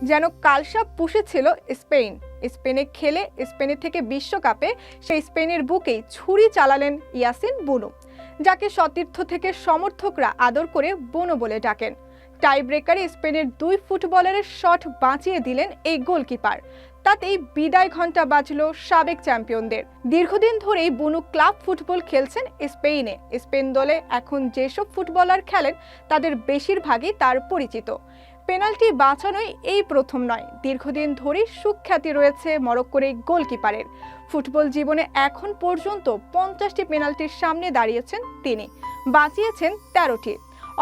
যেন কালসাপ পুষেছিল স্পেন। স্পেনে খেলে স্পেনের থেকে বিশ্বকাপে সেই স্পেনের বুকেই ছুরি চালালেন ইয়াসিন বুনো, যাকে সতীর্থ থেকে সমর্থকরা আদর করে বুনো বলে ডাকেন। টাই ব্রেকারে স্পেনের দুই ফুটবলারের শট বাঁচিয়ে দিলেন এই গোলকিপার। তাতেই বিদায় ঘণ্টা বাজল সাবেক চ্যাম্পিয়নদের। দীর্ঘদিন ধরেই বুনো ক্লাব ফুটবল খেলছেন স্পেনে। স্পেন দলে এখন যেসব ফুটবলার খেলেন তাদের বেশিরভাগই তার পরিচিত। পেনাল্টি বাঁচানোই এই প্রথম নয়, দীর্ঘদিন ধরেই সুখ্যাতি রয়েছে মরক্কোর এই গোলকিপারের। ফুটবল জীবনে এখন পর্যন্ত 50টি পেনাল্টির সামনে দাঁড়িয়েছেন তিনি, বাঁচিয়েছেন 13টি,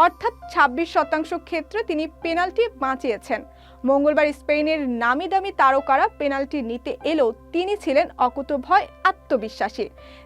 অর্থাৎ 26% ক্ষেত্রে তিনি পেনাল্টি বাঁচিয়েছেন। মঙ্গলবার স্পেনের নামি দামি তারকারা পেনাল্টি নিতে এলেও তিনি ছিলেন অকুতোভয় আত্মবিশ্বাসী।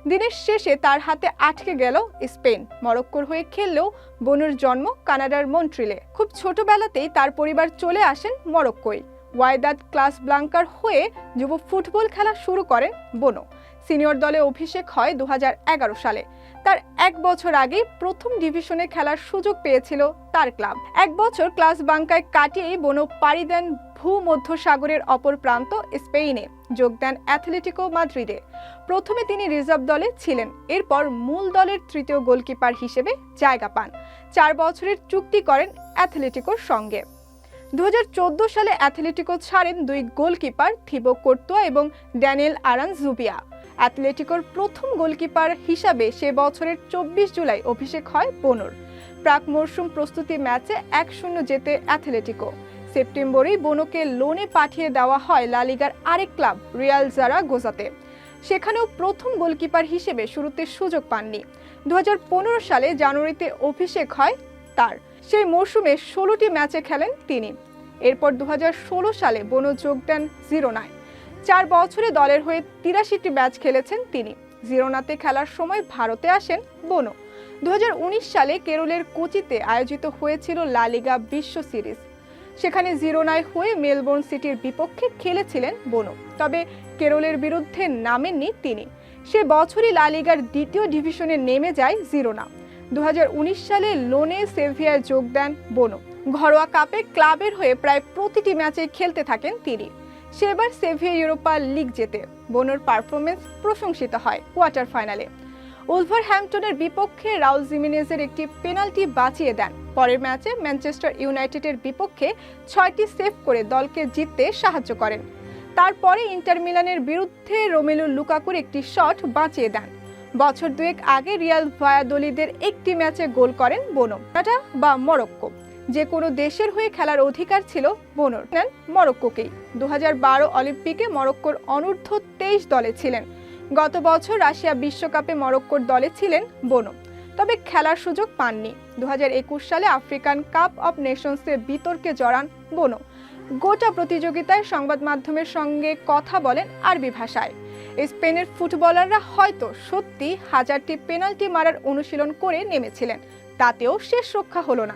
দিনের শেষে তার হাতে আটকে গেল স্পেন। মরক্কোর হয়ে খেললেও বুনোর জন্ম কানাডার মন্ট্রিলে। খুব ছোটবেলাতেই তার পরিবার চলে আসেন মরক্কোয়। ওয়াইদাদ কাসাব্লাঙ্কার হয়ে যুব ফুটবল খেলা শুরু করেন বুনো। সিনিয়র দলে অভিষেক হয় 2011 সালে। তার 1 বছর আগেই প্রথম ডিভিশনে খেলার সুযোগ পেয়েছিল তার ক্লাব। 1 বছর কাসাব্লাঙ্কায় কাটিয়েই বুনো পাড়ি দেন ভূমধ্যসাগরের অপর প্রান্ত স্পেনে, যোগ দেন অ্যাথলেটিকো মাদ্রিদে। প্রথমে তিনি রিজার্ভ দলে ছিলেন, এরপর মূল দলের তৃতীয় গোলকিপার হিসেবে জায়গা পান। 4 বছরের চুক্তি করেন অ্যাথলেটিকোর সঙ্গে। 2014 সালে অ্যাথলেটিকো ছাড়েন দুই গোলকিপার থিবো কোর্তোয়া এবং ড্যানিয়েল আরানজুবিয়া। অ্যাথলেটিকোর প্রথম গোলকিপার হিসাবে সে বছরের 24 জুলাই অভিষেক হয় বুনোর। প্রাক মরশুম প্রস্তুতি ম্যাচে 1-0 জেতে অ্যাথলেটিকো। সেপ্টেম্বরেই বুনোকে লোনে পাঠিয়ে দেওয়া হয় লা লিগার আরেক ক্লাব রিয়াল জারাগোজাতে। সেখানেও প্রথম গোলকিপার হিসেবে শুরুতে সুযোগ পাননি। 2015 সালে জানুয়ারিতে অভিষেক হয় তার। সেই মরশুমে 16টি ম্যাচে খেলেন তিনি। এরপর 2016 সালে বুনো যোগ দেন জিরোনায়। 4 বছরে দলের হয়ে 83টি ম্যাচ খেলেছেন তিনি। জিরোনাতে খেলার সময় ভারতে আসেন বুনো। 2019 সালে কেরলের কোচিতে আয়োজিত হয়েছিল লা লিগা বিশ্ব সিরিজ। সেখানে জিরোনায় হয়ে মেলবোর্ন সিটির বিপক্ষে খেলেছিলেন বুনো, তবে কেরলের বিরুদ্ধে নামেননি তিনি। সে বছরই লা লিগার দ্বিতীয় ডিভিশনে নেমে যায় জিরোনা। 2019 সালে লোনে সেভিয়ায় যোগ দেন বুনো। ঘরোয়া কাপে ক্লাবের হয়ে প্রায় প্রতিটি ম্যাচে খেলতে থাকেন তিনি। সেবার সেভিয়া ইউরোপা লিগ জেতে। বুনোর পারফরমেন্স প্রশংসিত হয় কোয়ার্টার ফাইনালে। উলভারহ্যাম্পটনের বিপক্ষে রাউল জিমেনেজের একটি পেনাল্টি বাঁচিয়ে দেন। পরের ম্যাচে ম্যানচেস্টার ইউনাইটেডের বিপক্ষে 6টি সেভ করে দলকে জিততে সাহায্য করেন। তারপরে ইন্টার মিলানের বিরুদ্ধে রোমেলু লুকাকুর একটি শট বাঁচিয়ে দেন। বছর দুয়েক আগে রিয়াল ভায়াদোলিদের একটি ম্যাচে গোল করেন বুনো। কানাডা বা মরক্কো, যে কোনো দেশের হয়ে খেলার অধিকার ছিল বুনোর, নেন মরক্কোকেই। 2012 অলিম্পিকে মরক্কোর অনূর্ধ্ব 23 দলে ছিলেন। গত বছর রাশিয়া বিশ্বকাপে মরক্কোর দলে ছিলেন বুনো, তবে খেলার সুযোগ পাননি। 2021 সালে আফ্রিকান কাপ অব নেশনসে বিতর্কে জড়ান বুনো। গোটা প্রতিযোগিতায় সংবাদ মাধ্যমের সঙ্গে কথা বলেন আরবি ভাষায়। স্পেনের ফুটবলাররা হয়তো সত্যি 1000টি পেনাল্টি মারার অনুশীলন করে নেমেছিলেন, তাতেও শেষ রক্ষা হলো না।